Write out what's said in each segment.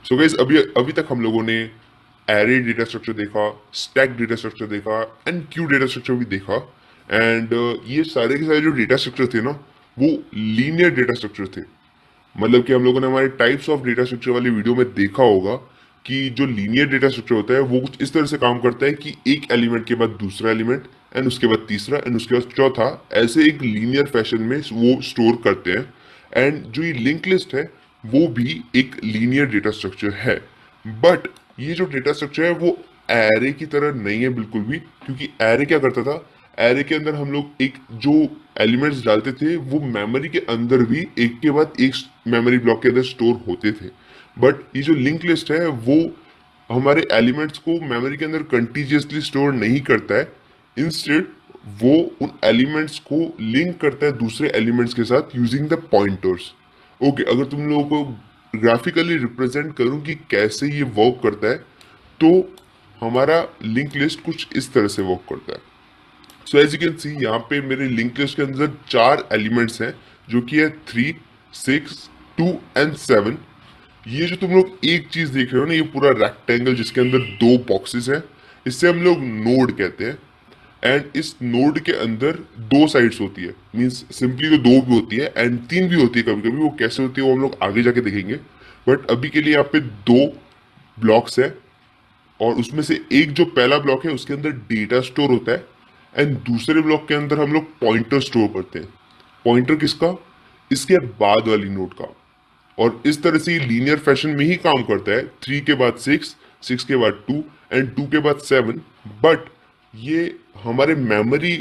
So guys अभी अभी तक हम लोगों ने एरे डेटा स्ट्रक्चर देखा, स्टैक डेटा स्ट्रक्चर देखा एंड क्यू डेटा स्ट्रक्चर भी देखा। एंड ये सारे के सारे जो डेटा स्ट्रक्चर थे ना, वो लीनियर डेटा स्ट्रक्चर थे। मतलब कि हम लोगों ने हमारे टाइप्स ऑफ डेटा स्ट्रक्चर वाली वीडियो में देखा होगा कि जो लीनियर डेटा स्ट्रक्चर होता है वो कुछ इस तरह से काम करता है कि एक एलिमेंट के बाद दूसरा एलिमेंट एंड उसके बाद तीसरा एंड उसके बाद चौथा, ऐसे एक लीनियर फैशन में वो स्टोर करते हैं। एंड जो ये लिंक लिस्ट है वो भी एक लीनियर डेटा स्ट्रक्चर है। बट ये जो डेटा स्ट्रक्चर है वो एरे की तरह नहीं है बिल्कुल भी, क्योंकि एरे क्या करता था, एरे के अंदर हम लोग एक जो एलिमेंट्स डालते थे वो मेमोरी के अंदर भी एक के बाद एक मेमोरी ब्लॉक के अंदर स्टोर होते थे। बट ये जो लिंक लिस्ट है वो हमारे एलिमेंट्स को मेमोरी के अंदर कंटिन्यूसली स्टोर नहीं करता है। इंस्टेड वो उन एलिमेंट्स को लिंक करता है दूसरे एलिमेंट्स के साथ यूजिंग द पॉइंटर्स। ओके, अगर तुम लोगों को ग्राफिकली रिप्रेजेंट करूं कि कैसे ये वर्क करता है, तो हमारा लिंक लिस्ट कुछ इस तरह से वर्क करता है। So as you can see यहाँ पे मेरे लिंक लिस्ट के अंदर 4 एलिमेंट्स हैं, जो कि है 3, 6, 2 एंड 7। ये जो तुम लोग एक चीज देख रहे हो ना, ये पूरा रेक्टेंगल जिसके अंदर 2 बॉक्सेस हैं, इससे हम लोग नोड कहते हैं। एंड इस नोड के अंदर 2 साइड्स होती है, मीन्स सिंपली तो 2 भी होती है एंड 3 भी होती है कभी कभी। वो कैसे होती है वो हम लोग आगे जाके देखेंगे। बट अभी के लिए यहाँ पे 2 ब्लॉक्स है, और उसमें से एक जो पहला ब्लॉक है उसके अंदर डेटा स्टोर होता है एंड दूसरे ब्लॉक के अंदर हम लोग पॉइंटर स्टोर करते हैं। पॉइंटर किसका? इसके बाद वाली नोड का। और इस तरह से ये लीनियर फैशन में ही काम करता है, 3 के बाद 6, 6 के बाद 2 एंड 2 के बाद 7। बट ये हमारे मेमोरी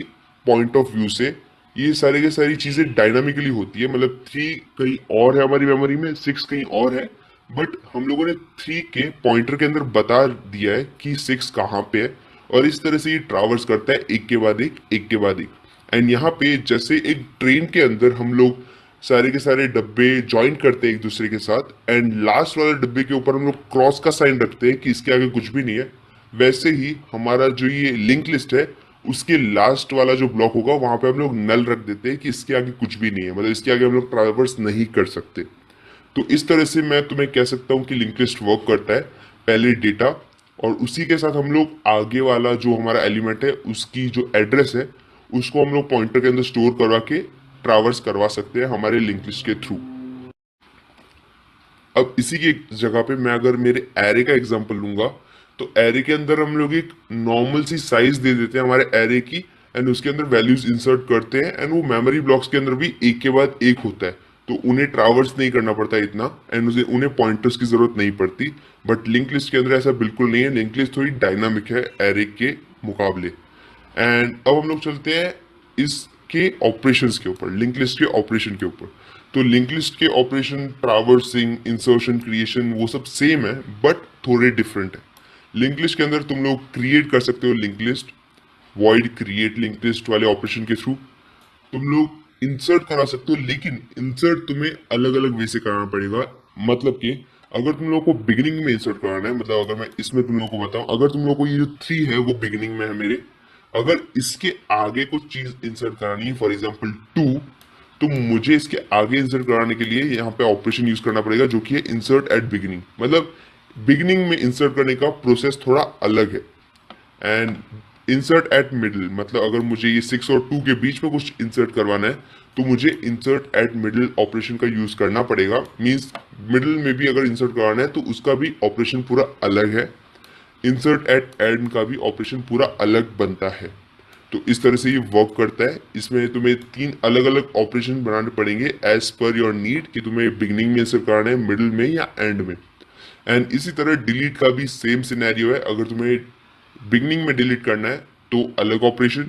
पॉइंट ऑफ व्यू से ये सारे के सारी चीजें डायनामिकली होती है। मतलब 3 कहीं और है हमारी मेमोरी में, 6 कहीं और है, बट हम लोगों ने 3 के पॉइंटर के अंदर बता दिया है कि 6 कहाँ पे है। और इस तरह से ये ट्रावर्स करता है एक के बाद एक के बाद एक। एंड यहाँ पे जैसे एक ट्रेन के अंदर हम लोग सारे के सारे डब्बे ज्वाइन करते हैं एक दूसरे के साथ, एंड लास्ट वाले डब्बे के ऊपर हम लोग क्रॉस का साइन रखते हैं कि इसके आगे कुछ भी नहीं है। वैसे ही हमारा जो ये लिंक लिस्ट है उसके लास्ट वाला जो ब्लॉक होगा वहां पे हम लोग नल रख देते हैं कि इसके आगे कुछ भी नहीं है, मतलब इसके आगे हम लोग ट्रावर्स नहीं कर सकते। तो इस तरह से मैं तुम्हें कह सकता हूँ कि लिंक लिस्ट वर्क करता है। पहले डेटा, और उसी के साथ हम लोग आगे वाला जो हमारा एलिमेंट है उसकी जो एड्रेस है उसको हम लोग पॉइंटर के अंदर स्टोर करवा के ट्रावर्स करवा सकते हैं हमारे लिंक लिस्ट के थ्रू। अब इसी की जगह पे मैं अगर मेरे एरे का एग्जांपल लूंगा, तो एरे के अंदर हम लोग एक नॉर्मल सी साइज दे देते हैं हमारे एरे की, एंड उसके अंदर वैल्यूज इंसर्ट करते हैं, एंड वो मेमोरी ब्लॉक्स के अंदर भी एक के बाद एक होता है। तो उन्हें ट्रावर्स नहीं करना पड़ता इतना, एंड उन्हें पॉइंटर्स की जरूरत नहीं पड़ती। बट लिंक लिस्ट के अंदर ऐसा बिल्कुल नहीं है, लिंक लिस्ट थोड़ी डायनामिक है एरे के मुकाबले। एंड अब हम लोग चलते हैं इसके ऑपरेशंस के ऊपर, लिंक लिस्ट के ऑपरेशन के ऊपर। तो लिंक लिस्ट के ऑपरेशन, ट्रावर्सिंग, इंसर्शन, क्रिएशन, वो सब सेम है बट थोड़े डिफरेंट है। लिंक लिस्ट के अंदर तुम लोग क्रिएट कर सकते हो link list, void create link list वाले ऑपरेशन के थ्रू। तुम लोग इंसर्ट करा सकते हो, लेकिन इंसर्ट तुम्हें अलग अलग वे से कराना पड़ेगा। मतलब कि अगर तुम लोग को बिगिनिंग में इंसर्ट कराना है, मतलब अगर मैं इसमें तुम लोग को बताऊं, अगर तुम लोग को ये जो 3 है वो बिगिनिंग में है मेरे, अगर इसके आगे कुछ चीज इंसर्ट करानी है, फॉर एग्जाम्पल 2, तो मुझे इसके आगे इंसर्ट कराने के लिए यहाँ पे ऑपरेशन यूज करना पड़ेगा जो कि है इंसर्ट एट बिगिनिंग। मतलब बिगिनिंग में इंसर्ट करने का प्रोसेस थोड़ा अलग है। एंड इंसर्ट एट मिडिल, मतलब अगर मुझे ये 6 और 2 के बीच में कुछ इंसर्ट करवाना है तो मुझे इंसर्ट एट मिडिल ऑपरेशन का यूज करना पड़ेगा। मींस मिडिल में भी अगर इंसर्ट करवाना है तो उसका भी ऑपरेशन पूरा अलग है। इंसर्ट एट एंड का भी ऑपरेशन पूरा अलग बनता है। तो इस तरह से ये वर्क करता है। इसमें तुम्हें 3 अलग अलग ऑपरेशन बनाने पड़ेंगे एज पर योर नीड, कि तुम्हें बिगिनिंग में इंसर्ट कराना है, मिडिल में या एंड में। एंड इसी तरह डिलीट का भी सेम सिनेरियो है। अगर तुम्हें बिगनिंग में डिलीट करना है तो अलग ऑपरेशन,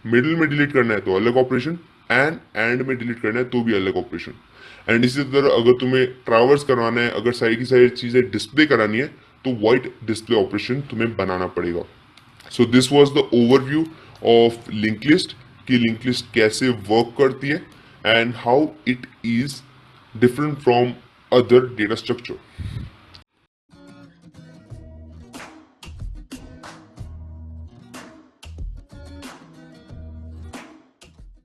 मिडिल में डिलीट करना है तो अलग ऑपरेशन, एंड में डिलीट करना है तो भी अलग ऑपरेशन। एंड इसी तरह अगर तुम्हें ट्रावर्स करवाना है, अगर सारी की सारी चीजें डिस्प्ले करानी है, तो वाइट डिस्प्ले ऑपरेशन तुम्हें बनाना पड़ेगा। So this was the overview of link list, कि लिंक लिस्ट कैसे वर्क करती है and how it is different from other data structure.